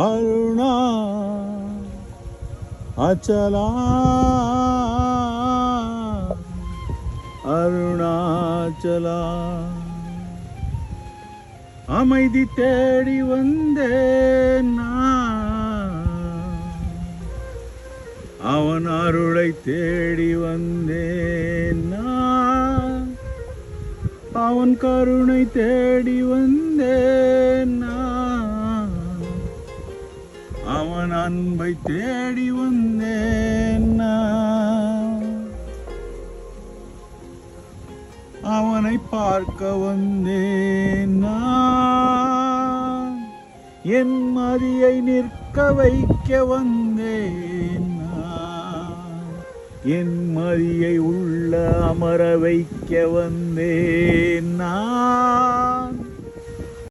அருணா அச்சலா அருணாச்சலா அமைதி தேடி வந்தேன் அவன் அருளை தேடி வந்தேன் அவன் கருணை தேடி வந்தேன் அவன் அன்பை தேடி வந்தேன் அவனை பார்க்க வந்தேன் என் மதியை நிற்க வைக்க வந்தேன் என் மதியை உள்ள அமர வைக்க வந்தேன்